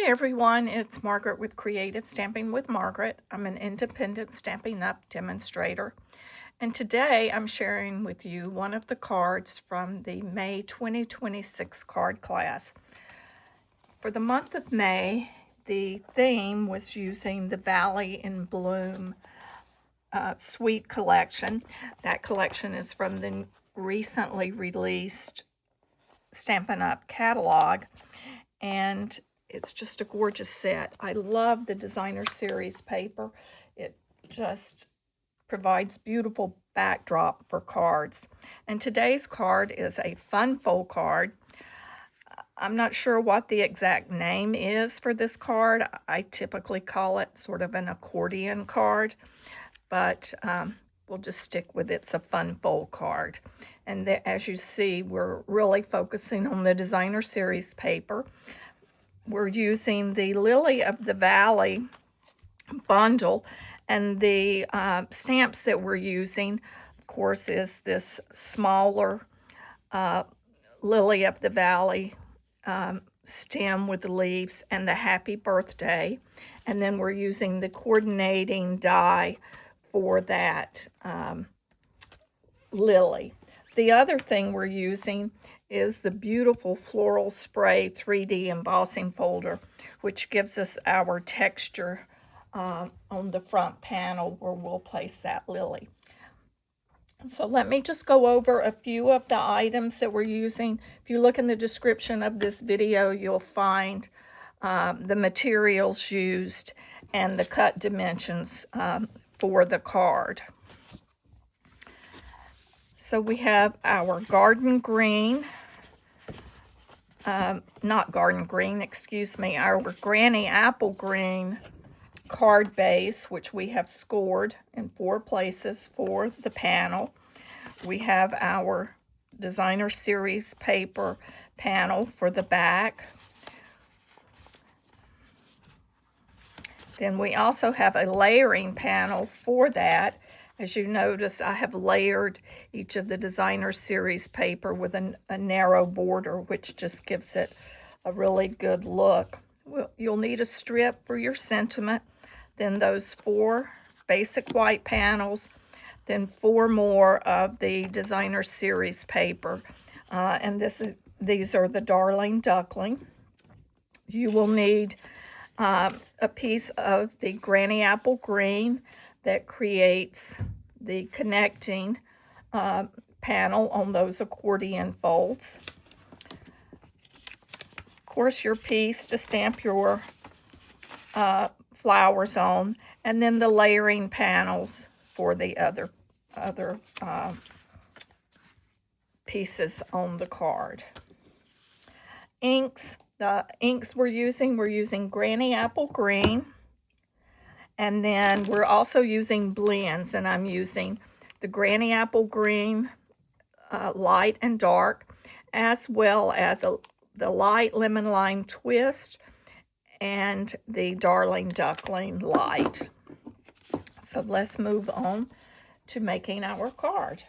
everyone, it's Margaret with Creative Stamping with Margaret. I'm an independent Stampin' Up demonstrator, and today I'm sharing with you one of the cards from the May 2026 card class. For the month of May, the theme was using the Valley in Bloom Sweet collection. That collection is from the recently released Stampin' Up catalog, and it's just a gorgeous set. I love the designer series paper. It just provides beautiful backdrop for cards. And today's card is a fun fold card. I'm not sure what the exact name is for this card. I typically call it sort of an accordion card, but we'll just stick with it's a fun fold card. And as you see, we're really focusing on the designer series paper. We're using the Lily of the Valley bundle, and the stamps that we're using, of course, is this smaller Lily of the Valley stem with the leaves and the happy birthday. And then we're using the coordinating die for that lily. The other thing we're using is the beautiful Floral Spray 3D embossing folder, which gives us our texture on the front panel where we'll place that lily. So let me just go over a few of the items that we're using. If you look in the description of this video, you'll find the materials used and the cut dimensions for the card. So we have our garden green, not garden green, excuse me, our granny apple green card base, which we have scored in 4 places for the panel. We have our designer series paper panel for the back. Then we also have a layering panel for that. As you notice, I have layered each of the designer series paper with a narrow border, which just gives it a really good look. You'll need a strip for your sentiment, then those 4 basic white panels, then 4 more of the designer series paper. And these are the Darling Duckling. You will need a piece of the Granny Apple Green that creates the connecting panel on those accordion folds. Of course, your piece to stamp your flowers on, and then the layering panels for the other pieces on the card. Inks. The inks we're using Granny Apple Green, and then we're also using blends, and I'm using the Granny Apple Green light and dark, as well as the light Lemon Lime Twist and the Darling Duckling light. So let's move on to making our card.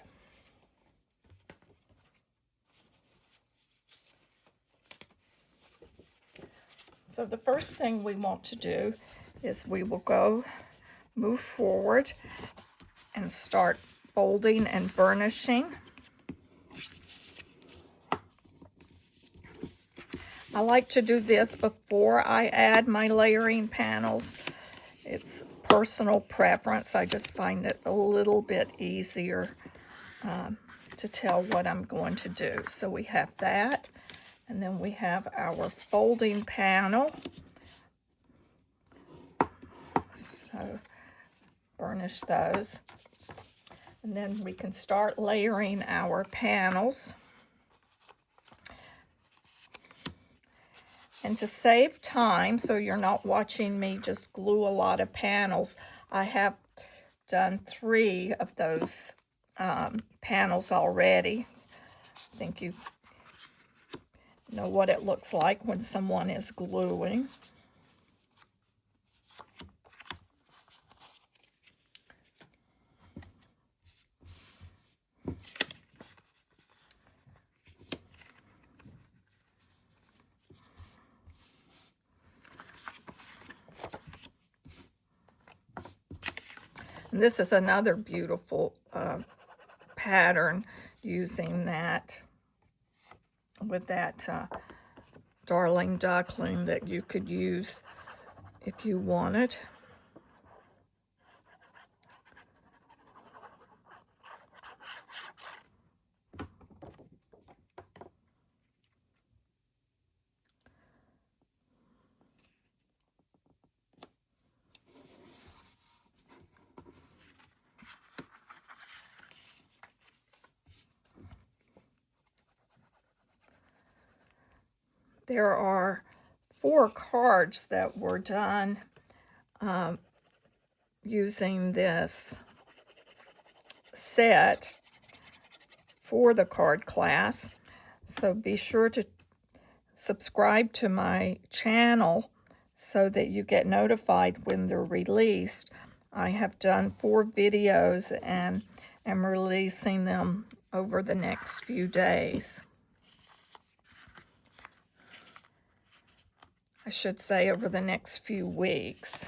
So the first thing we want to do is we will move forward and start folding and burnishing. I like to do this before I add my layering panels. It's personal preference. I just find it a little bit easier to tell what I'm going to do. So we have that. And then we have our folding panel. So burnish those. And then we can start layering our panels. And to save time, so you're not watching me just glue a lot of panels, I have done 3 of those panels already. I think you know what it looks like when someone is gluing. This is another beautiful pattern using that, with that darling duckling that you could use if you wanted. There are 4 cards that were done using this set for the card class. So be sure to subscribe to my channel so that you get notified when they're released. I have done 4 videos and am releasing them over the next few days. I should say over the next few weeks.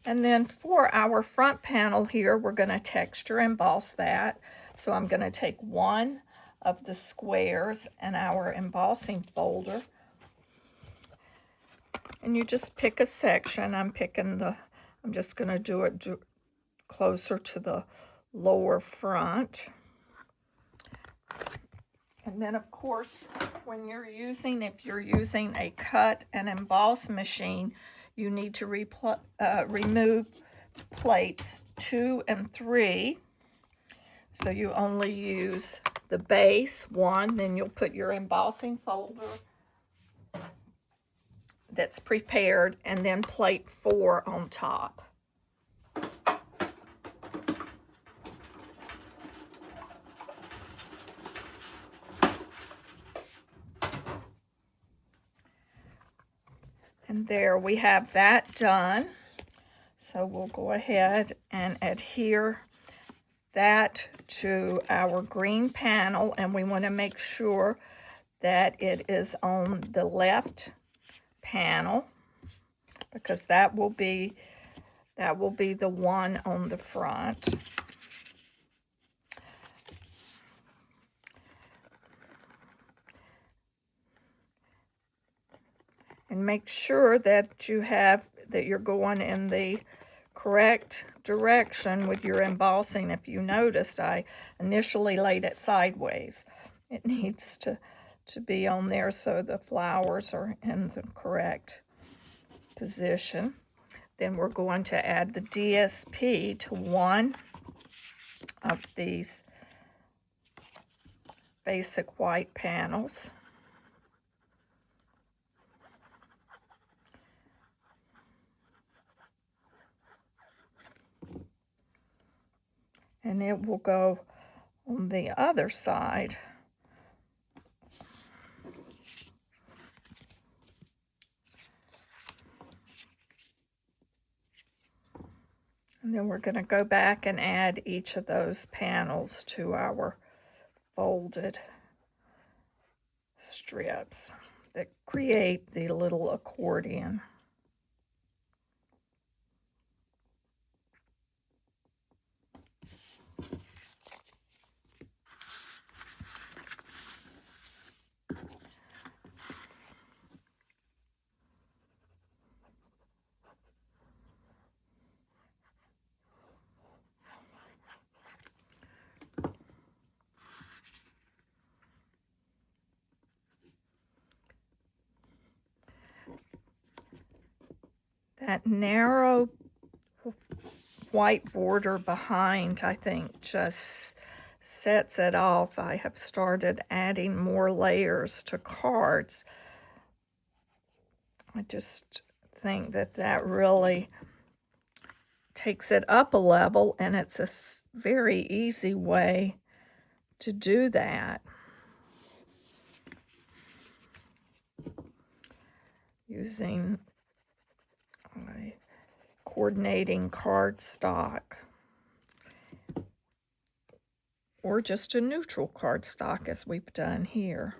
And then for our front panel here, we're going to texture emboss that. So I'm going to take one of the squares in our embossing folder, and you just pick a section. I'm just going to do it closer to the lower front. And then, of course, when you're if you're using a cut and emboss machine, you need to remove plates 2 and 3. So you only use the base 1, then you'll put your embossing folder that's prepared, and then plate 4 on top. And there we have that done. So we'll go ahead and adhere that to our green panel, and we want to make sure that it is on the left panel, because that will be the one on the front. And make sure that you're going in the correct direction with your embossing. If you noticed, I initially laid it sideways. It needs to be on there so the flowers are in the correct position. Then we're going to add the DSP to one of these basic white panels. And it will go on the other side. And then we're going to go back and add each of those panels to our folded strips that create the little accordion. That narrow white border behind, I think, just sets it off. I have started adding more layers to cards. I just think that really takes it up a level, and it's a very easy way to do that. Using a coordinating cardstock, or just a neutral cardstock as we've done here.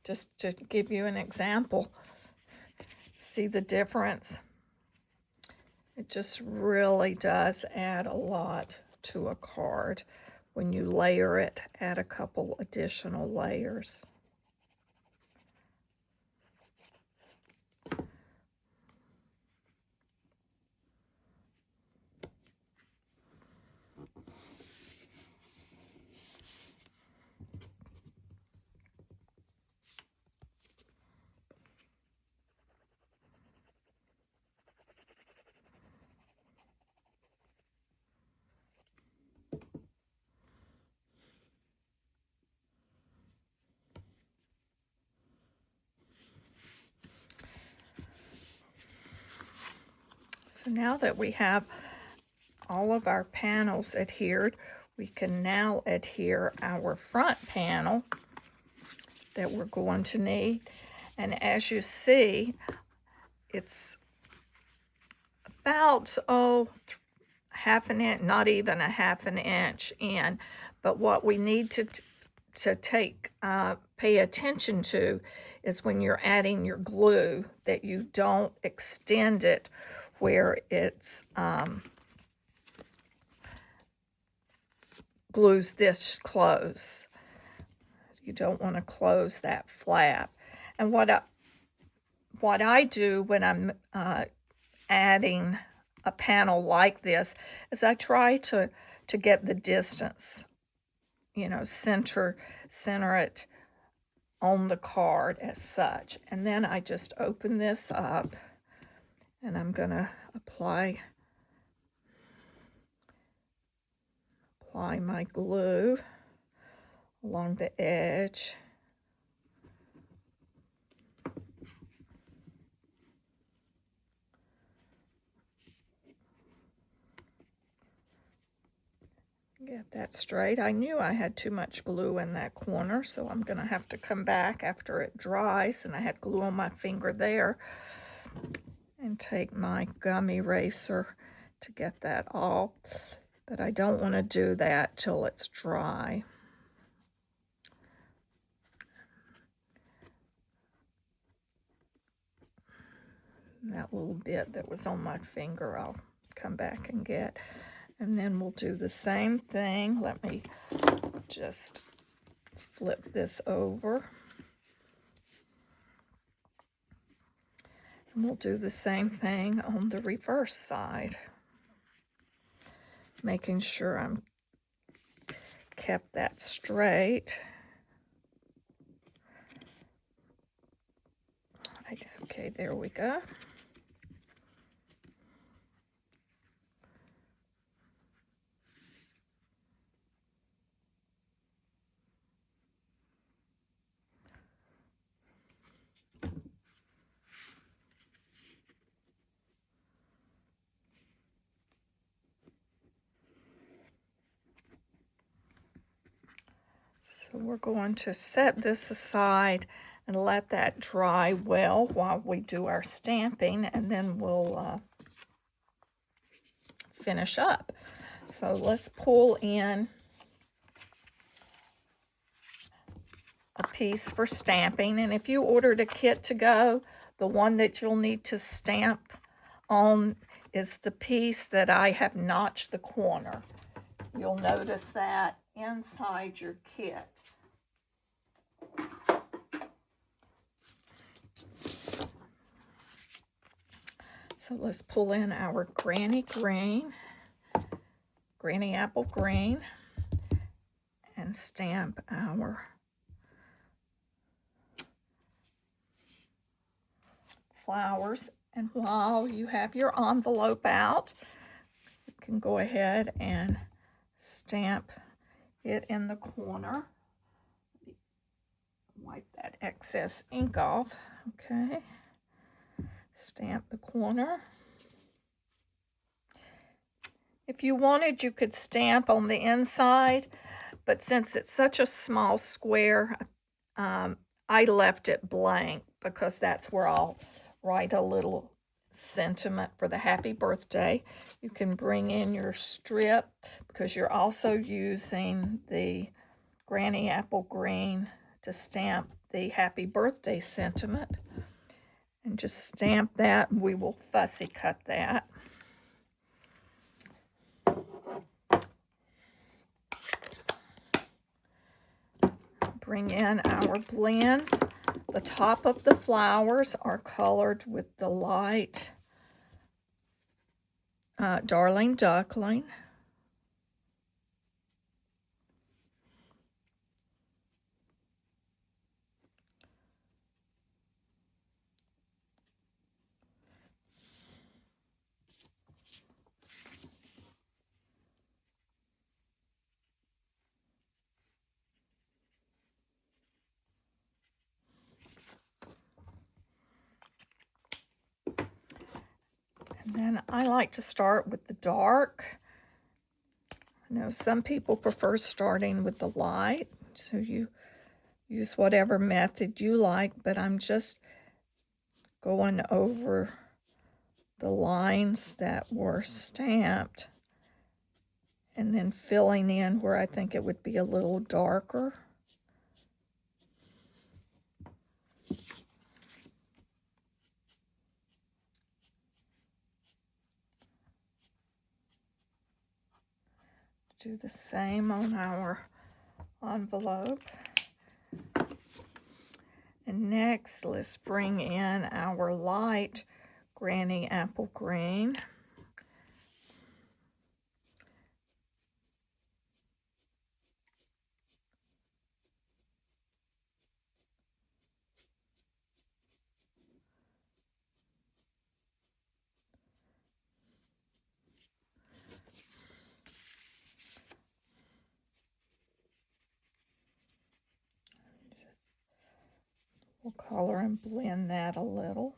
Just to give you an example, See the difference? It just really does add a lot to a card when you layer it, add a couple additional layers. So now that we have all of our panels adhered, we can now adhere our front panel that we're going to need. And as you see, it's about, half an inch, not even a half an inch in. But what we need to pay attention to is when you're adding your glue, that you don't extend it where it's glues this close. You don't want to close that flap. And what I do when I'm adding a panel like this is I try to get the distance, you know, center it on the card as such. And then I just open this up, and I'm gonna apply my glue along the edge. Get that straight. I knew I had too much glue in that corner, so I'm gonna have to come back after it dries, and I had glue on my finger there, and take my gum eraser to get that off. But I don't want to do that till it's dry. That little bit that was on my finger, I'll come back and get. And then we'll do the same thing. Let me just flip this over. And we'll do the same thing on the reverse side. Making sure I'm kept that straight. Okay, there we go. So we're going to set this aside and let that dry well while we do our stamping, and then we'll finish up. So let's pull in a piece for stamping, and if you ordered a kit to go, the one that you'll need to stamp on is the piece that I have notched the corner. You'll notice that inside your kit. So let's pull in our granny apple green, and stamp our flowers. And while you have your envelope out, you can go ahead and stamp it in the corner. Wipe that excess ink off. Okay. Stamp the corner. If you wanted, you could stamp on the inside, but since it's such a small square, I left it blank because that's where I'll write a little sentiment for the happy birthday. You can bring in your strip because you're also using the granny apple green to stamp the happy birthday sentiment. and just stamp that. We will fussy cut that. Bring in our blends. The top of the flowers are colored with the light Darling Duckling. And then I like to start with the dark. I know some people prefer starting with the light, so you use whatever method you like, but I'm just going over the lines that were stamped and then filling in where I think it would be a little darker. Do the same on our envelope. And next, let's bring in our light Granny Apple Green. We'll color and blend that a little.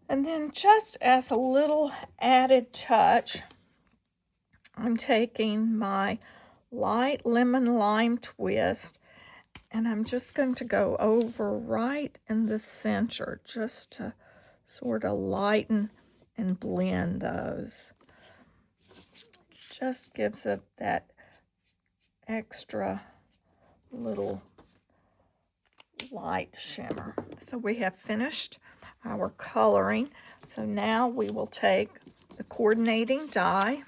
And then just as a little added touch, I'm taking my light lemon lime twist and I'm just going to go over right in the center just to sort of lighten and blend those. Just gives it that extra little light shimmer. So we have finished our coloring. So now we will take the coordinating die,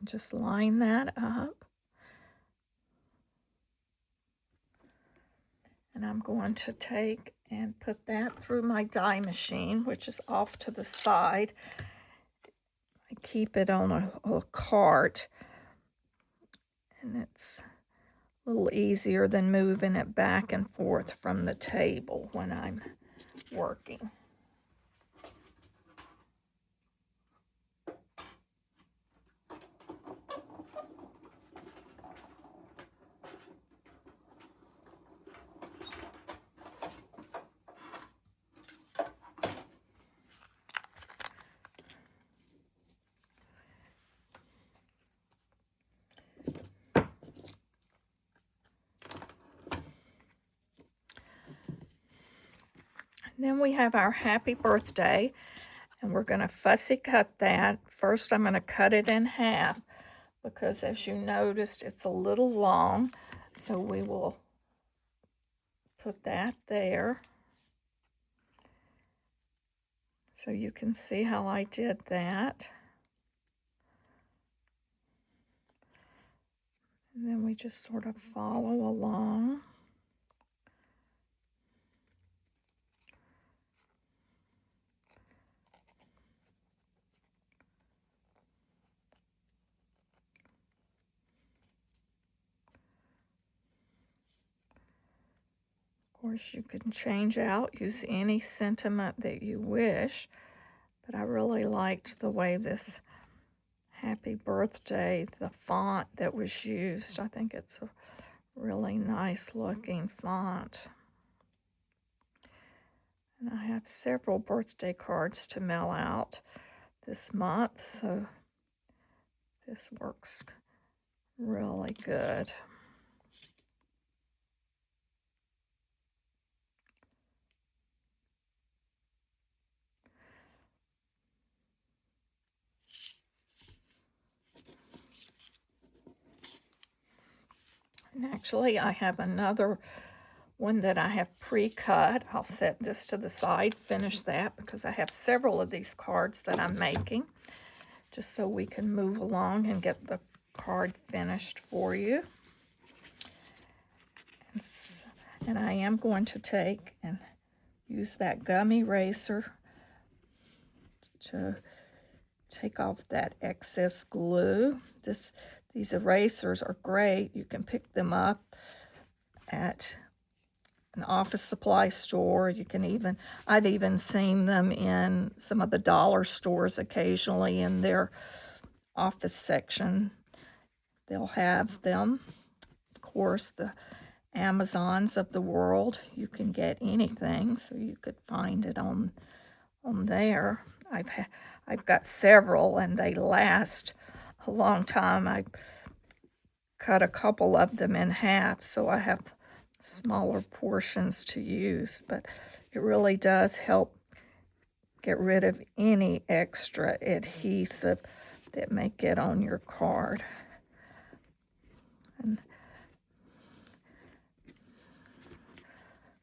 just line that up. And I'm going to take and put that through my die machine, which is off to the side. I keep it on a cart, and it's a little easier than moving it back and forth from the table when I'm working. Then we have our happy birthday, and we're going to fussy cut that. First, I'm going to cut it in half because, as you noticed, it's a little long. So we will put that there. So you can see how I did that. And then we just sort of follow along. Of course, you can change out, use any sentiment that you wish, but I really liked the way this happy birthday, the font that was used. I think it's a really nice looking font. And I have several birthday cards to mail out this month, so this works really good. And actually, I have another one that I have pre-cut. I'll set this to the side, finish that, because I have several of these cards that I'm making, just so we can move along and get the card finished for you. And I am going to take and use that gum eraser to take off that excess glue. These erasers are great. You can pick them up at an office supply store. You can even, I've even seen them in some of the dollar stores occasionally in their office section. They'll have them. Of course, the Amazons of the world, you can get anything, so you could find it on there. I've got several, and they last a long time. I cut a couple of them in half, so I have smaller portions to use, but it really does help get rid of any extra adhesive that may get on your card. And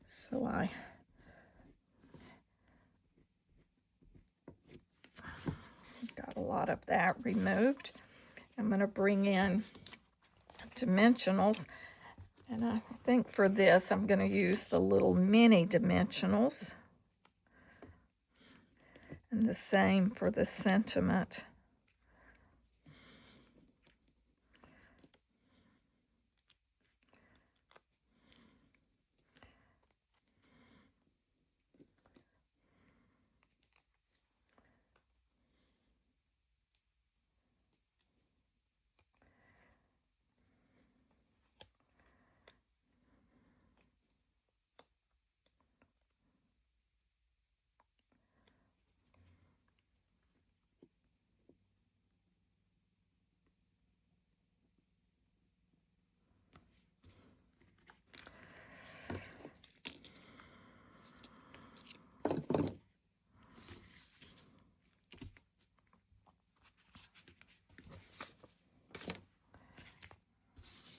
so I got a lot of that removed. I'm going to bring in dimensionals, and I think for this I'm going to use the little mini dimensionals, and the same for the sentiment.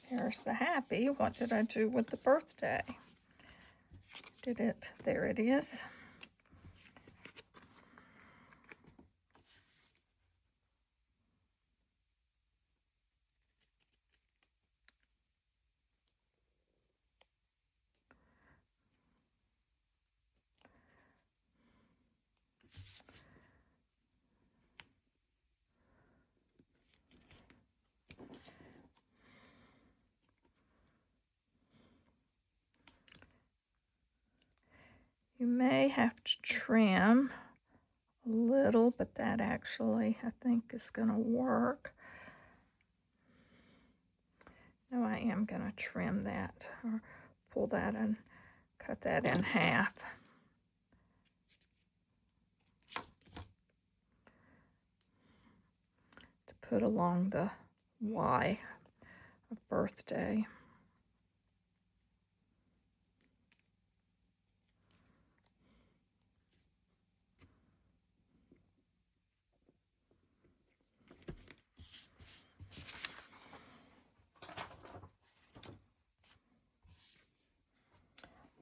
There's the happy. What did I do with the birthday? There it is. You may have to trim a little, but that actually I think is going to work. No, I am going to trim that, or pull that and cut that in half. To put along the Y of birthday.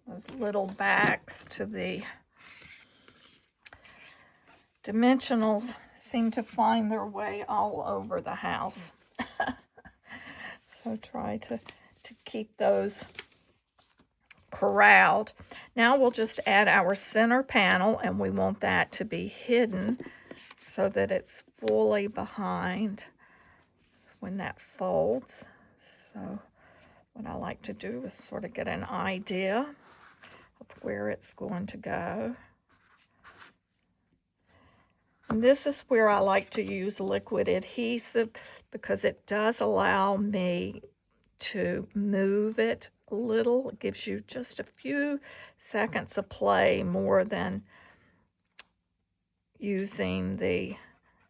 Those little backs to the dimensionals seem to find their way all over the house. So try to keep those corralled. Now we'll just add our center panel, and we want that to be hidden so that it's fully behind when that folds. So what I like to do is sort of get an idea of where it's going to go. And this is where I like to use liquid adhesive, because it does allow me to move it a little. It gives you just a few seconds of play more than using the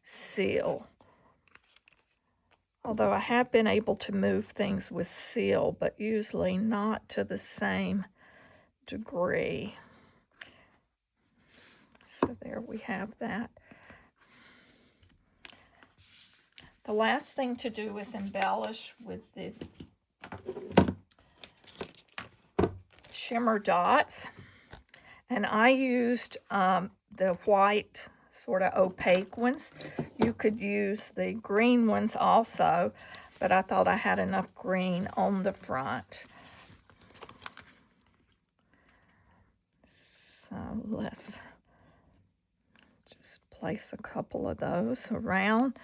seal. Although I have been able to move things with seal, but usually not to the same degree. So there we have that. The last thing to do is embellish with the shimmer dots, and I used the white sort of opaque ones. You could use the green ones also, but I thought I had enough green on the front. So let's just place a couple of those around,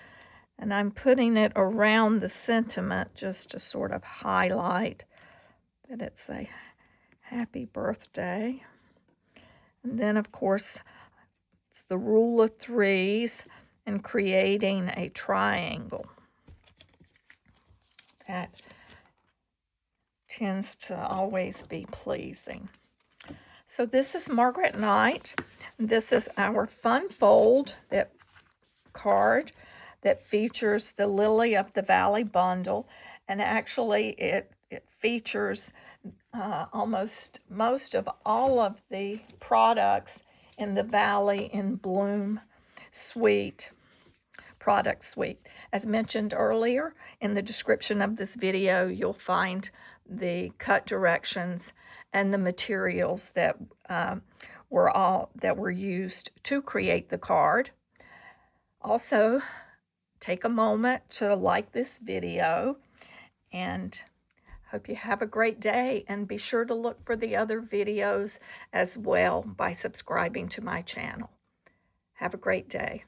and I'm putting it around the sentiment just to sort of highlight that it's a happy birthday. And then, of course, it's the rule of threes and creating a triangle. That tends to always be pleasing. So this is Margaret Knight. This is our Fun Fold card that features the Lily of the Valley bundle. And actually it features almost most of all of the products in the Valley in Bloom product suite. As mentioned earlier, in the description of this video, you'll find the cut directions and the materials that were used to create the card. Also, take a moment to like this video, and hope you have a great day, and be sure to look for the other videos as well by subscribing to my channel. Have a great day.